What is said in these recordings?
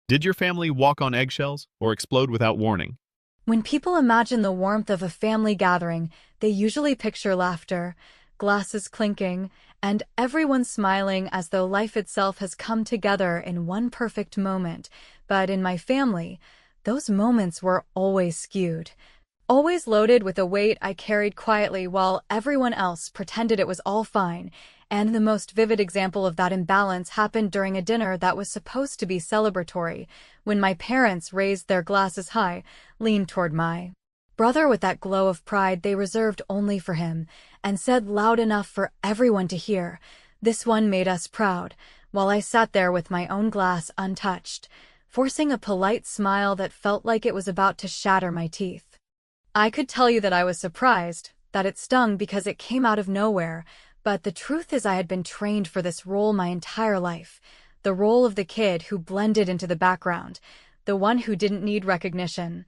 Did your family walk on eggshells or explode without warning? When people imagine the warmth of a family gathering, they usually picture laughter, glasses clinking, and everyone smiling as though life itself has come together in one perfect moment. But in my family, those moments were always skewed. Always loaded with a weight I carried quietly while everyone else pretended it was all fine, and the most vivid example of that imbalance happened during a dinner that was supposed to be celebratory, when my parents raised their glasses high, leaned toward my brother with that glow of pride they reserved only for him, and said loud enough for everyone to hear, "This one made us proud," while I sat there with my own glass untouched, forcing a polite smile that felt like it was about to shatter my teeth. I could tell you that I was surprised, that it stung because it came out of nowhere, but the truth is I had been trained for this role my entire life. The role of the kid who blended into the background, the one who didn't need recognition,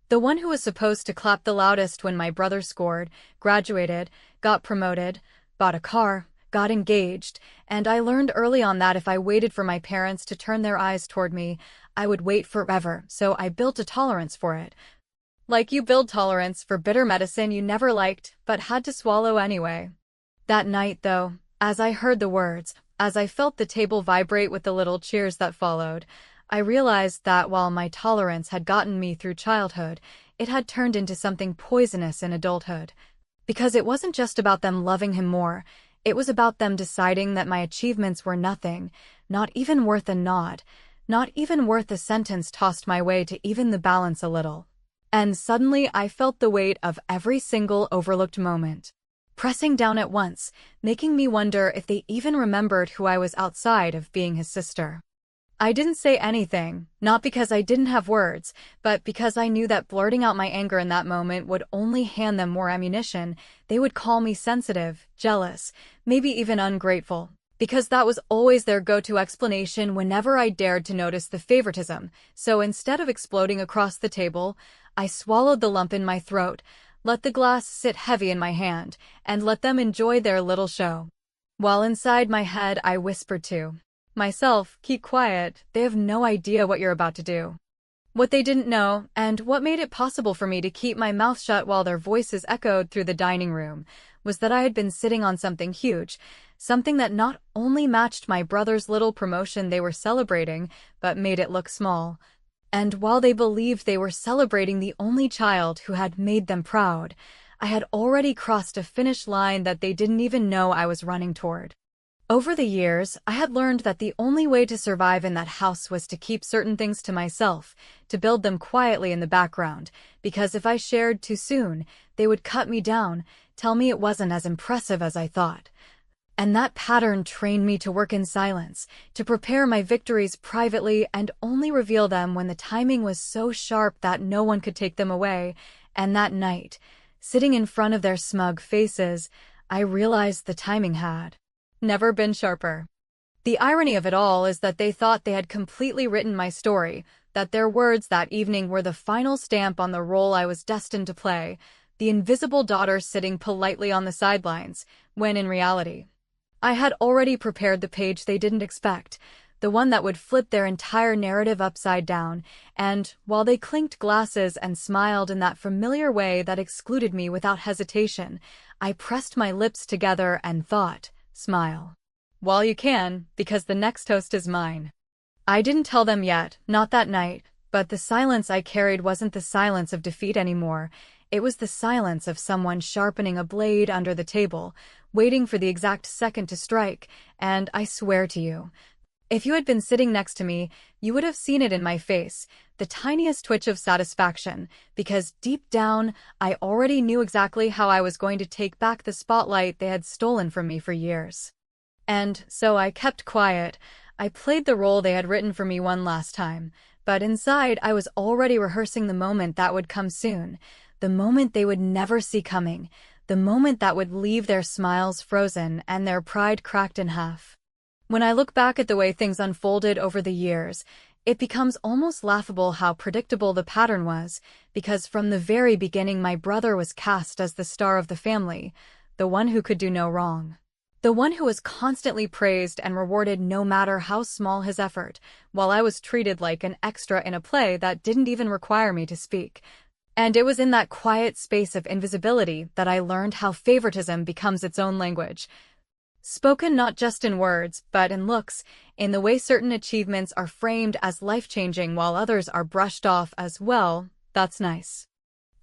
the one who was supposed to clap the loudest when my brother scored, graduated, got promoted, bought a car, got engaged, and I learned early on that if I waited for my parents to turn their eyes toward me, I would wait forever, so I built a tolerance for it. Like you build tolerance for bitter medicine you never liked, but had to swallow anyway. That night, though, as I heard the words, as I felt the table vibrate with the little cheers that followed, I realized that while my tolerance had gotten me through childhood, it had turned into something poisonous in adulthood. Because it wasn't just about them loving him more, it was about them deciding that my achievements were nothing, not even worth a nod, not even worth a sentence tossed my way to even the balance a little. And suddenly I felt the weight of every single overlooked moment pressing down at once, making me wonder if they even remembered who I was outside of being his sister. I didn't say anything, not because I didn't have words, but because I knew that blurting out my anger in that moment would only hand them more ammunition. They would call me sensitive, jealous, maybe even ungrateful, because that was always their go-to explanation whenever I dared to notice the favoritism. So instead of exploding across the table, I swallowed the lump in my throat, let the glass sit heavy in my hand, and let them enjoy their little show. While inside my head I whispered to myself, "Keep quiet, they have no idea what you're about to do." What they didn't know, and what made it possible for me to keep my mouth shut while their voices echoed through the dining room, was that I had been sitting on something huge, something that not only matched my brother's little promotion they were celebrating, but made it look small. And while they believed they were celebrating the only child who had made them proud, I had already crossed a finish line that they didn't even know I was running toward. Over the years, I had learned that the only way to survive in that house was to keep certain things to myself, to build them quietly in the background, because if I shared too soon, they would cut me down, tell me it wasn't as impressive as I thought. And that pattern trained me to work in silence, to prepare my victories privately and only reveal them when the timing was so sharp that no one could take them away. And that night, sitting in front of their smug faces, I realized the timing had never been sharper. The irony of it all is that they thought they had completely written my story, that their words that evening were the final stamp on the role I was destined to play, the invisible daughter sitting politely on the sidelines, when in reality, I had already prepared the page they didn't expect, the one that would flip their entire narrative upside down, and, while they clinked glasses and smiled in that familiar way that excluded me without hesitation, I pressed my lips together and thought, "Smile while you can, because the next toast is mine." I didn't tell them yet, not that night, but the silence I carried wasn't the silence of defeat anymore. It was the silence of someone sharpening a blade under the table, waiting for the exact second to strike, and I swear to you, if you had been sitting next to me, you would have seen it in my face, the tiniest twitch of satisfaction, because deep down, I already knew exactly how I was going to take back the spotlight they had stolen from me for years. And so I kept quiet. I played the role they had written for me one last time, but inside I was already rehearsing the moment that would come soon, the moment they would never see coming, the moment that would leave their smiles frozen and their pride cracked in half. When I look back at the way things unfolded over the years, it becomes almost laughable how predictable the pattern was, because from the very beginning my brother was cast as the star of the family, the one who could do no wrong. The one who was constantly praised and rewarded no matter how small his effort, while I was treated like an extra in a play that didn't even require me to speak. And it was in that quiet space of invisibility that I learned how favoritism becomes its own language. Spoken not just in words, but in looks, in the way certain achievements are framed as life-changing while others are brushed off as, well, that's nice.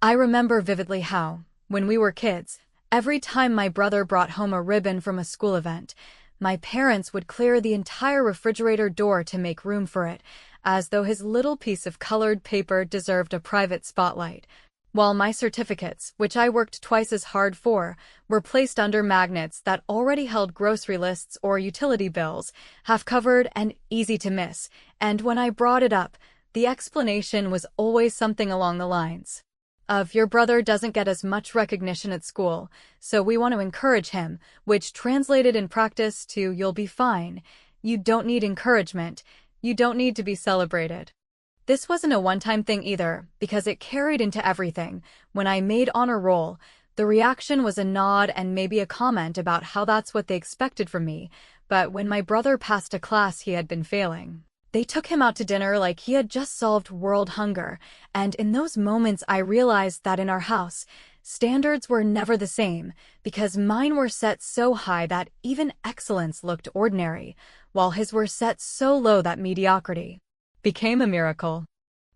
I remember vividly how, when we were kids, every time my brother brought home a ribbon from a school event, my parents would clear the entire refrigerator door to make room for it, as though his little piece of colored paper deserved a private spotlight, while my certificates, which I worked twice as hard for, were placed under magnets that already held grocery lists or utility bills, half-covered and easy to miss, and when I brought it up, the explanation was always something along the lines of, "Your brother doesn't get as much recognition at school, so we want to encourage him," which translated in practice to, "You'll be fine. You don't need encouragement. You don't need to be celebrated." This wasn't a one-time thing either, because it carried into everything. When I made honor roll, the reaction was a nod and maybe a comment about how that's what they expected from me, but when my brother passed a class he had been failing, they took him out to dinner like he had just solved world hunger, and in those moments I realized that in our house, standards were never the same, because mine were set so high that even excellence looked ordinary, while his were set so low that mediocrity became a miracle.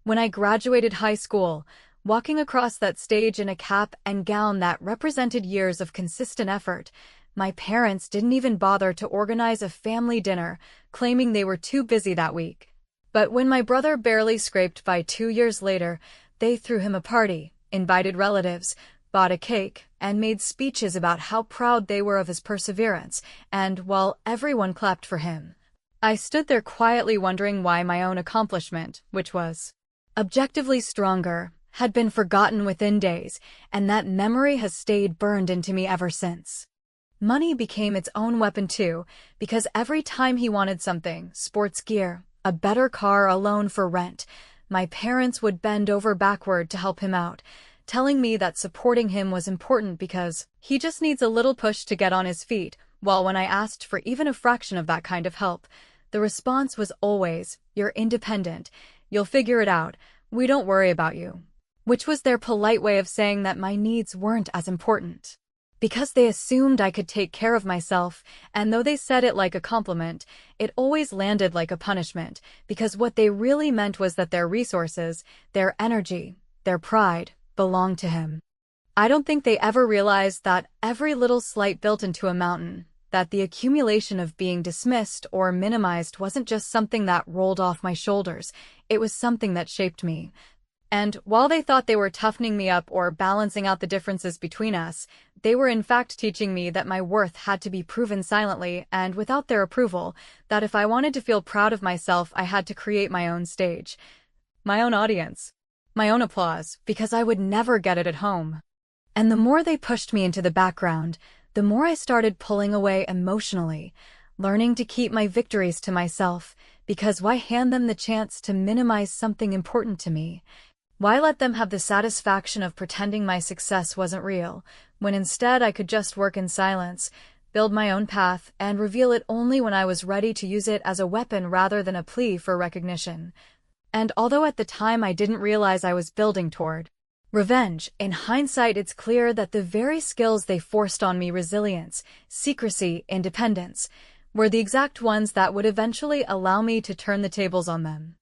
When I graduated high school, walking across that stage in a cap and gown that represented years of consistent effort, my parents didn't even bother to organize a family dinner, claiming they were too busy that week. But when my brother barely scraped by 2 years later, they threw him a party, invited relatives, bought a cake, and made speeches about how proud they were of his perseverance, and while everyone clapped for him, I stood there quietly wondering why my own accomplishment, which was objectively stronger, had been forgotten within days, and that memory has stayed burned into me ever since. Money became its own weapon too, because every time he wanted something, sports gear, a better car, a loan for rent, my parents would bend over backward to help him out, telling me that supporting him was important because he just needs a little push to get on his feet, while when I asked for even a fraction of that kind of help, the response was always, "You're independent. You'll figure it out. We don't worry about you." Which was their polite way of saying that my needs weren't as important. Because they assumed I could take care of myself, and though they said it like a compliment, it always landed like a punishment, because what they really meant was that their resources, their energy, their pride, belonged to him. I don't think they ever realized that every little slight built into a mountain, that the accumulation of being dismissed or minimized wasn't just something that rolled off my shoulders, it was something that shaped me. And while they thought they were toughening me up or balancing out the differences between us, they were in fact teaching me that my worth had to be proven silently and without their approval, that if I wanted to feel proud of myself, I had to create my own stage, my own audience, my own applause, because I would never get it at home. And the more they pushed me into the background, the more I started pulling away emotionally, learning to keep my victories to myself, because why hand them the chance to minimize something important to me? Why let them have the satisfaction of pretending my success wasn't real, when instead I could just work in silence, build my own path, and reveal it only when I was ready to use it as a weapon rather than a plea for recognition? And although at the time I didn't realize I was building toward revenge, in hindsight it's clear that the very skills they forced on me, resilience, secrecy, independence, were the exact ones that would eventually allow me to turn the tables on them.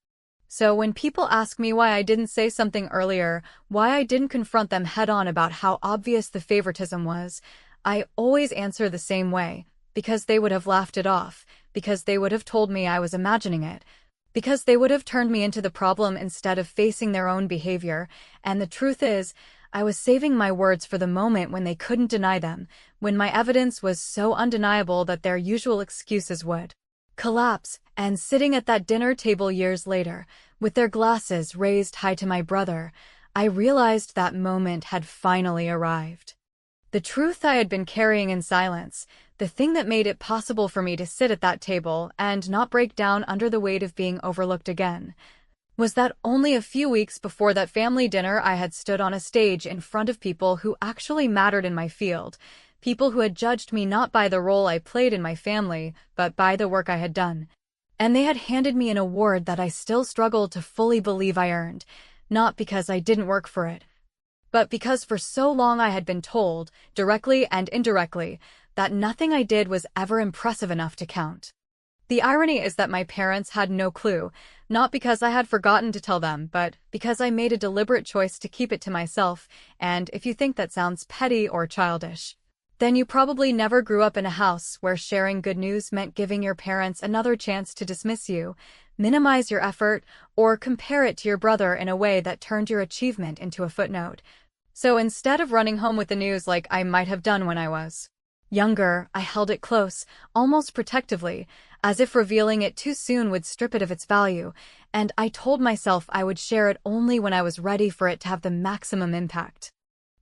So when people ask me why I didn't say something earlier, why I didn't confront them head-on about how obvious the favoritism was, I always answer the same way, because they would have laughed it off, because they would have told me I was imagining it, because they would have turned me into the problem instead of facing their own behavior, and the truth is, I was saving my words for the moment when they couldn't deny them, when my evidence was so undeniable that their usual excuses would collapse, and sitting at that dinner table years later, with their glasses raised high to my brother, I realized that moment had finally arrived. The truth I had been carrying in silence, the thing that made it possible for me to sit at that table and not break down under the weight of being overlooked again, was that only a few weeks before that family dinner I had stood on a stage in front of people who actually mattered in my field, People who had judged me not by the role I played in my family, but by the work I had done. And they had handed me an award that I still struggled to fully believe I earned, not because I didn't work for it, but because for so long I had been told, directly and indirectly, that nothing I did was ever impressive enough to count. The irony is that my parents had no clue, not because I had forgotten to tell them, but because I made a deliberate choice to keep it to myself, and if you think that sounds petty or childish, then you probably never grew up in a house where sharing good news meant giving your parents another chance to dismiss you, minimize your effort, or compare it to your brother in a way that turned your achievement into a footnote. So instead of running home with the news like I might have done when I was younger, I held it close, almost protectively, as if revealing it too soon would strip it of its value, and I told myself I would share it only when I was ready for it to have the maximum impact.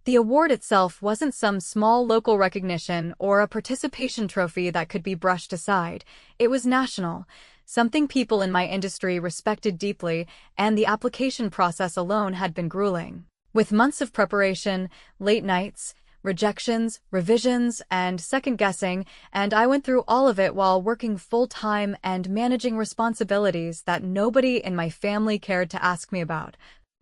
The award itself wasn't some small local recognition or a participation trophy that could be brushed aside. It was national, something people in my industry respected deeply, and the application process alone had been grueling. With months of preparation, late nights, rejections, revisions, and second-guessing, and I went through all of it while working full-time and managing responsibilities that nobody in my family cared to ask me about,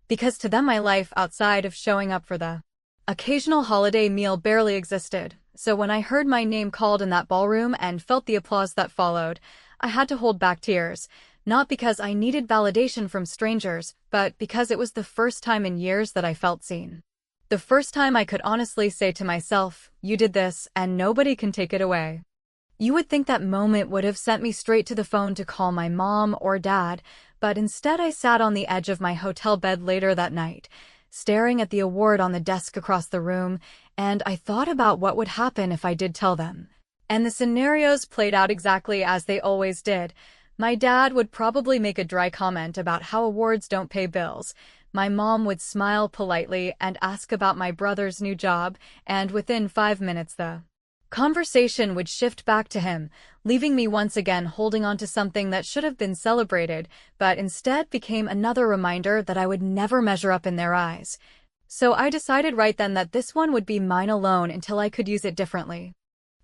because to them my life outside of showing up for the occasional holiday meal barely existed. So when I heard my name called in that ballroom and felt the applause that followed, I had to hold back tears, not because I needed validation from strangers, but because it was the first time in years that I felt seen. The first time I could honestly say to myself, "You did this, and nobody can take it away." You would think that moment would have sent me straight to the phone to call my mom or dad, but instead I sat on the edge of my hotel bed later that night, staring at the award on the desk across the room, and I thought about what would happen if I did tell them. And the scenarios played out exactly as they always did. My dad would probably make a dry comment about how awards don't pay bills. My mom would smile politely and ask about my brother's new job, and within 5 minutes the conversation would shift back to him, leaving me once again holding on to something that should have been celebrated, but instead became another reminder that I would never measure up in their eyes. So I decided right then that this one would be mine alone until I could use it differently.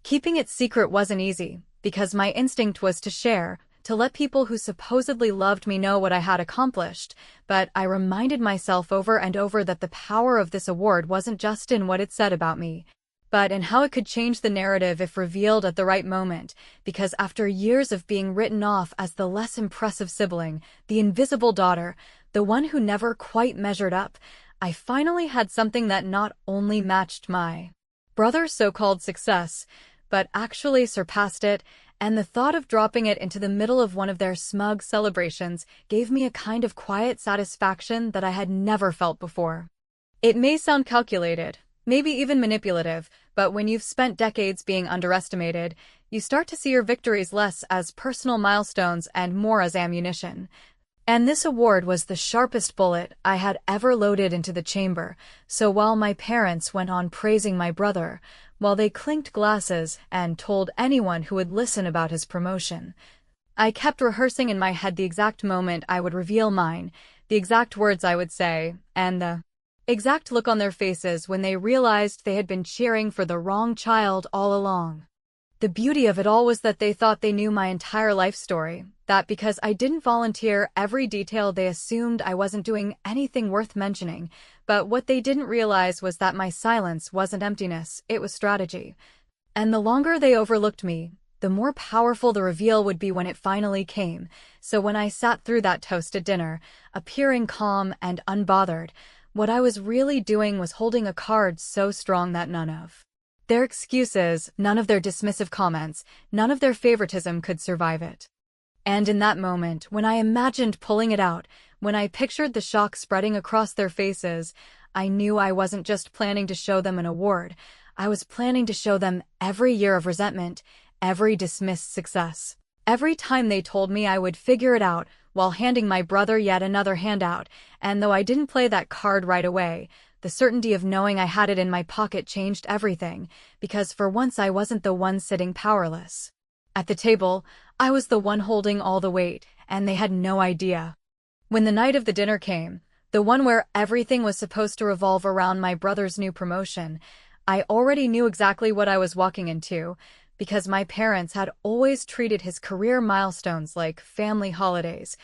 Keeping it secret wasn't easy, because my instinct was to share, to let people who supposedly loved me know what I had accomplished, but I reminded myself over and over that the power of this award wasn't just in what it said about me, but in how it could change the narrative if revealed at the right moment, because after years of being written off as the less impressive sibling, the invisible daughter, the one who never quite measured up, I finally had something that not only matched my brother's so-called success, but actually surpassed it, and the thought of dropping it into the middle of one of their smug celebrations gave me a kind of quiet satisfaction that I had never felt before. It may sound calculated, maybe even manipulative, but when you've spent decades being underestimated, you start to see your victories less as personal milestones and more as ammunition. And this award was the sharpest bullet I had ever loaded into the chamber, so while my parents went on praising my brother, while they clinked glasses and told anyone who would listen about his promotion, I kept rehearsing in my head the exact moment I would reveal mine, the exact words I would say, and the exact look on their faces when they realized they had been cheering for the wrong child all along. The beauty of it all was that they thought they knew my entire life story, that because I didn't volunteer every detail they assumed I wasn't doing anything worth mentioning, but what they didn't realize was that my silence wasn't emptiness, it was strategy. And the longer they overlooked me, the more powerful the reveal would be when it finally came. So when I sat through that toast at dinner, appearing calm and unbothered, what I was really doing was holding a card so strong that none of their excuses, none of their dismissive comments, none of their favoritism could survive it. And in that moment, when I imagined pulling it out, when I pictured the shock spreading across their faces, I knew I wasn't just planning to show them an award. I was planning to show them every year of resentment, every dismissed success. Every time they told me I would figure it out, while handing my brother yet another handout, and though I didn't play that card right away, the certainty of knowing I had it in my pocket changed everything, because for once I wasn't the one sitting powerless at the table, I was the one holding all the weight, and they had no idea. When the night of the dinner came, the one where everything was supposed to revolve around my brother's new promotion, I already knew exactly what I was walking into, because my parents had always treated his career milestones like family holidays,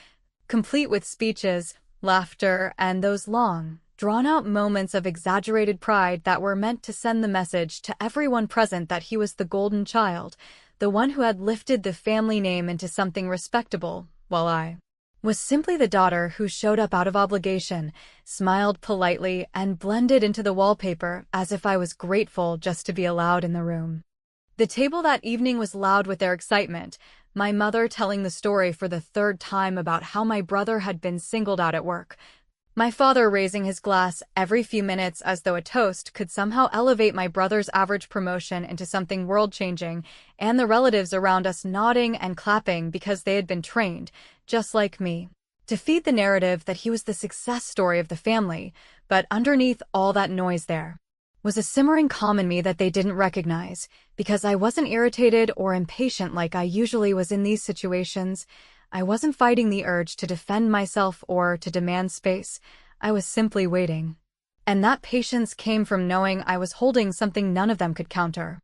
complete with speeches, laughter, and those long, drawn-out moments of exaggerated pride that were meant to send the message to everyone present that he was the golden child, the one who had lifted the family name into something respectable, while I was simply the daughter who showed up out of obligation, smiled politely, and blended into the wallpaper as if I was grateful just to be allowed in the room. The table that evening was loud with their excitement, my mother telling the story for the third time about how my brother had been singled out at work, my father raising his glass every few minutes as though a toast could somehow elevate my brother's average promotion into something world-changing, and the relatives around us nodding and clapping because they had been trained, just like me, to feed the narrative that he was the success story of the family. But underneath all that noise there was a simmering calm in me that they didn't recognize, because I wasn't irritated or impatient like I usually was in these situations. I wasn't fighting the urge to defend myself or to demand space. I was simply waiting. And that patience came from knowing I was holding something none of them could counter.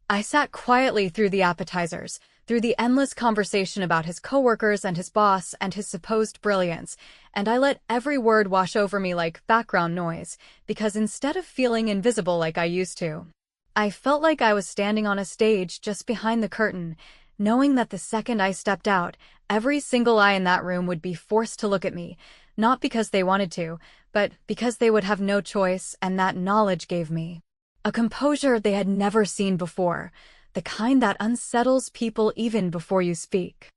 I sat quietly through the appetizers, through the endless conversation about his coworkers and his boss and his supposed brilliance, and I let every word wash over me like background noise, because instead of feeling invisible like I used to, I felt like I was standing on a stage just behind the curtain, knowing that the second I stepped out, every single eye in that room would be forced to look at me, not because they wanted to, but because they would have no choice, and that knowledge gave me a composure they had never seen before, the kind that unsettles people even before you speak.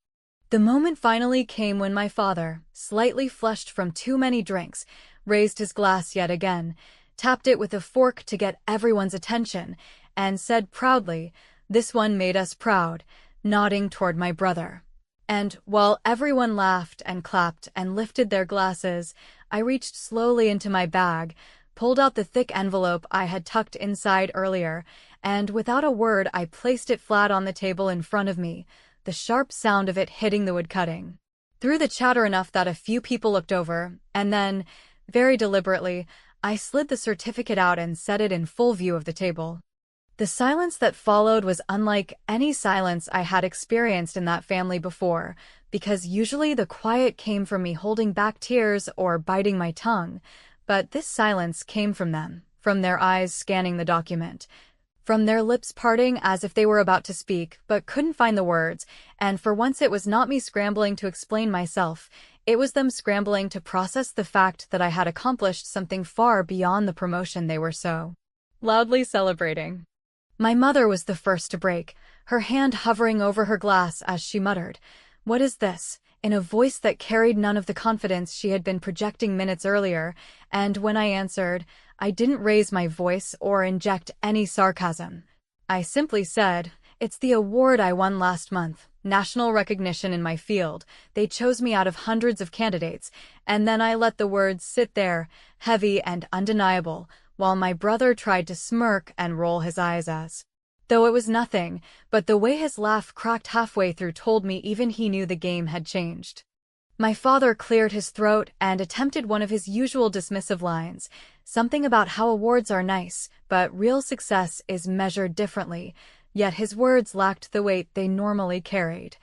The moment finally came when my father, slightly flushed from too many drinks, raised his glass yet again, tapped it with a fork to get everyone's attention, and said proudly, "This one made us proud," nodding toward my brother. And while everyone laughed and clapped and lifted their glasses, I reached slowly into my bag, pulled out the thick envelope I had tucked inside earlier, and without a word I placed it flat on the table in front of me, the sharp sound of it hitting the wood cutting through the chatter enough that a few people looked over, and then, very deliberately, I slid the certificate out and set it in full view of the table. The silence that followed was unlike any silence I had experienced in that family before, because usually the quiet came from me holding back tears or biting my tongue, but this silence came from them, from their eyes scanning the document, from their lips parting as if they were about to speak but couldn't find the words, and for once it was not me scrambling to explain myself, it was them scrambling to process the fact that I had accomplished something far beyond the promotion they were so loudly celebrating. My mother was the first to break, her hand hovering over her glass as she muttered, "What is this?" in a voice that carried none of the confidence she had been projecting minutes earlier, and when I answered, I didn't raise my voice or inject any sarcasm. I simply said, "It's the award I won last month, national recognition in my field. They chose me out of hundreds of candidates," and then I let the words sit there, heavy and undeniable, while my brother tried to smirk and roll his eyes though it was nothing, but the way his laugh cracked halfway through told me even he knew the game had changed. My father cleared his throat and attempted one of his usual dismissive lines, something about how awards are nice, but real success is measured differently, yet his words lacked the weight they normally carried.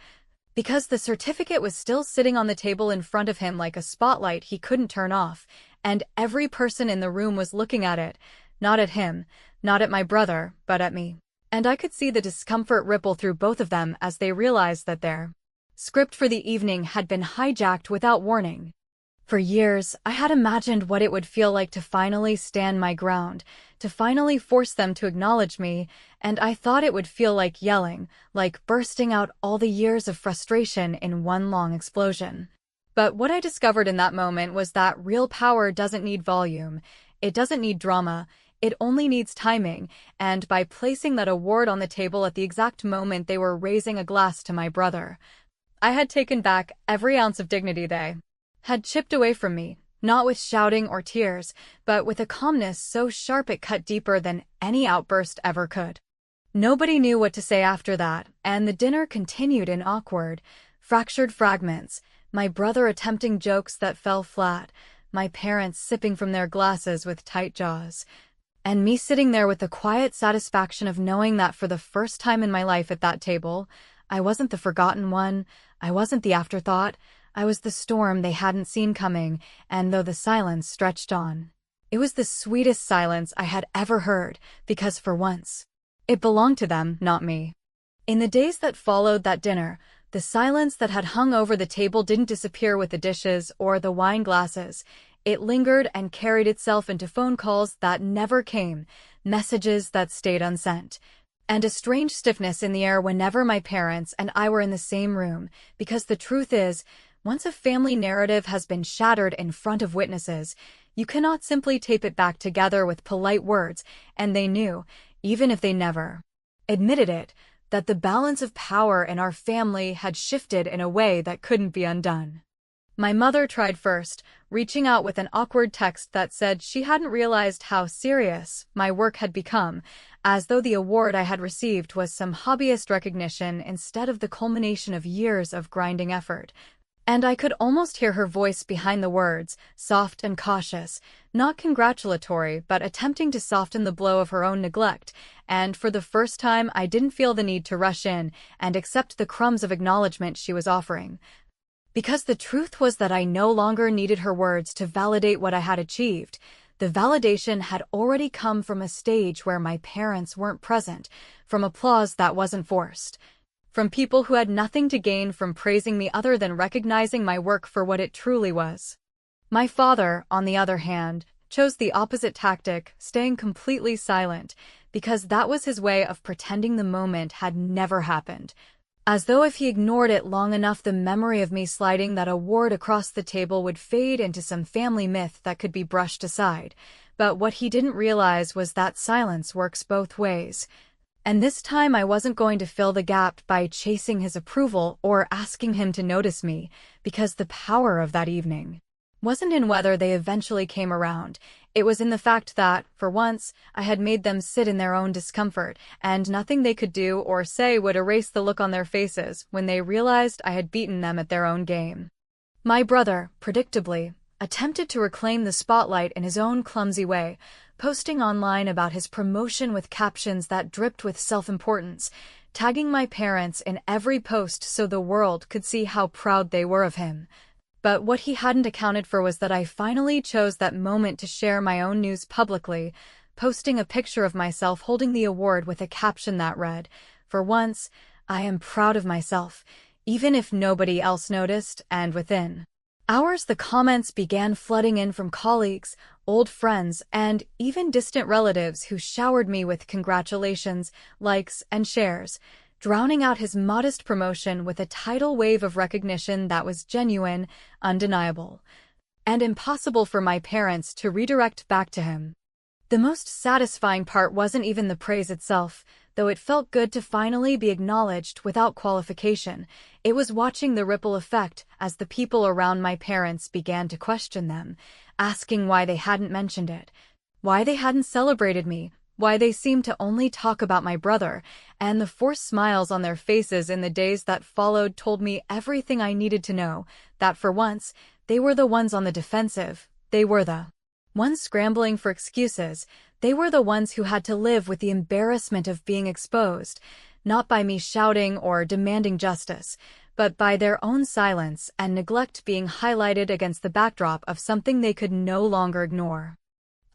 Because the certificate was still sitting on the table in front of him like a spotlight he couldn't turn off, and every person in the room was looking at it, not at him, not at my brother, but at me. And I could see the discomfort ripple through both of them as they realized that their script for the evening had been hijacked without warning. For years, I had imagined what it would feel like to finally stand my ground, to finally force them to acknowledge me, and I thought it would feel like yelling, like bursting out all the years of frustration in one long explosion. But what I discovered in that moment was that real power doesn't need volume, it doesn't need drama, it only needs timing, and by placing that award on the table at the exact moment they were raising a glass to my brother, I had taken back every ounce of dignity they had chipped away from me, not with shouting or tears, but with a calmness so sharp it cut deeper than any outburst ever could. Nobody knew what to say after that, and the dinner continued in awkward, fractured fragments, my brother attempting jokes that fell flat, my parents sipping from their glasses with tight jaws. And me sitting there with the quiet satisfaction of knowing that for the first time in my life at that table, I wasn't the forgotten one, I wasn't the afterthought, I was the storm they hadn't seen coming, and though the silence stretched on, it was the sweetest silence I had ever heard, because for once, it belonged to them, not me. In the days that followed that dinner, the silence that had hung over the table didn't disappear with the dishes or the wine glasses. It lingered and carried itself into phone calls that never came, messages that stayed unsent, and a strange stiffness in the air whenever my parents and I were in the same room, because the truth is, once a family narrative has been shattered in front of witnesses, you cannot simply tape it back together with polite words, and they knew, even if they never admitted it, that the balance of power in our family had shifted in a way that couldn't be undone. My mother tried first, reaching out with an awkward text that said she hadn't realized how serious my work had become, as though the award I had received was some hobbyist recognition instead of the culmination of years of grinding effort. And I could almost hear her voice behind the words, soft and cautious, not congratulatory but attempting to soften the blow of her own neglect, and for the first time I didn't feel the need to rush in and accept the crumbs of acknowledgement she was offering. Because the truth was that I no longer needed her words to validate what I had achieved. The validation had already come from a stage where my parents weren't present, from applause that wasn't forced, from people who had nothing to gain from praising me other than recognizing my work for what it truly was. My father, on the other hand, chose the opposite tactic, staying completely silent, because that was his way of pretending the moment had never happened. As though if he ignored it long enough, the memory of me sliding that award across the table would fade into some family myth that could be brushed aside. But what he didn't realize was that silence works both ways. And this time I wasn't going to fill the gap by chasing his approval or asking him to notice me, because the power of that evening wasn't in whether they eventually came around. It was in the fact that, for once, I had made them sit in their own discomfort, and nothing they could do or say would erase the look on their faces when they realized I had beaten them at their own game. My brother, predictably, attempted to reclaim the spotlight in his own clumsy way, posting online about his promotion with captions that dripped with self-importance, tagging my parents in every post so the world could see how proud they were of him. But what he hadn't accounted for was that I finally chose that moment to share my own news publicly, posting a picture of myself holding the award with a caption that read, "For once, I am proud of myself, even if nobody else noticed," and within hours the comments began flooding in from colleagues, old friends, and even distant relatives who showered me with congratulations, likes, and shares, drowning out his modest promotion with a tidal wave of recognition that was genuine, undeniable, and impossible for my parents to redirect back to him. The most satisfying part wasn't even the praise itself, though it felt good to finally be acknowledged without qualification. It was watching the ripple effect as the people around my parents began to question them, asking why they hadn't mentioned it, why they hadn't celebrated me, why they seemed to only talk about my brother, and the forced smiles on their faces in the days that followed told me everything I needed to know, that for once, they were the ones on the defensive, they were the ones scrambling for excuses, they were the ones who had to live with the embarrassment of being exposed, not by me shouting or demanding justice, but by their own silence and neglect being highlighted against the backdrop of something they could no longer ignore.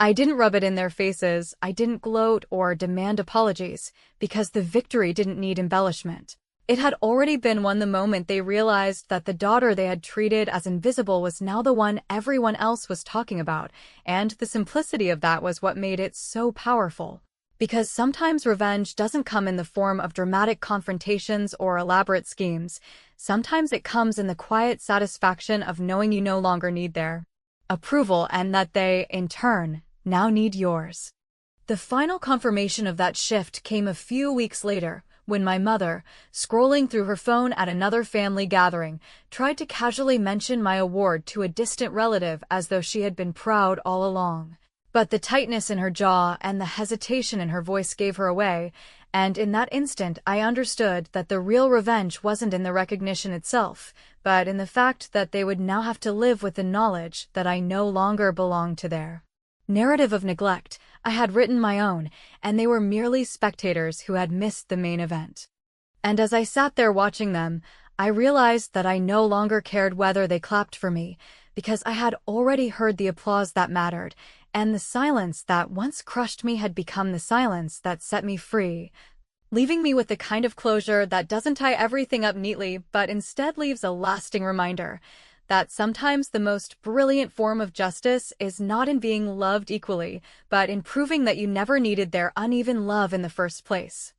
I didn't rub it in their faces, I didn't gloat or demand apologies, because the victory didn't need embellishment. It had already been won the moment they realized that the daughter they had treated as invisible was now the one everyone else was talking about, and the simplicity of that was what made it so powerful. Because sometimes revenge doesn't come in the form of dramatic confrontations or elaborate schemes. Sometimes it comes in the quiet satisfaction of knowing you no longer need their approval and that they, in turn, now need yours. The final confirmation of that shift came a few weeks later, when my mother, scrolling through her phone at another family gathering, tried to casually mention my award to a distant relative as though she had been proud all along. But the tightness in her jaw and the hesitation in her voice gave her away, and in that instant I understood that the real revenge wasn't in the recognition itself, but in the fact that they would now have to live with the knowledge that I no longer belonged to their narrative of neglect. I had written my own, and they were merely spectators who had missed the main event. And as I sat there watching them, I realized that I no longer cared whether they clapped for me, because I had already heard the applause that mattered, and the silence that once crushed me had become the silence that set me free, leaving me with the kind of closure that doesn't tie everything up neatly, but instead leaves a lasting reminder that sometimes the most brilliant form of justice is not in being loved equally, but in proving that you never needed their uneven love in the first place.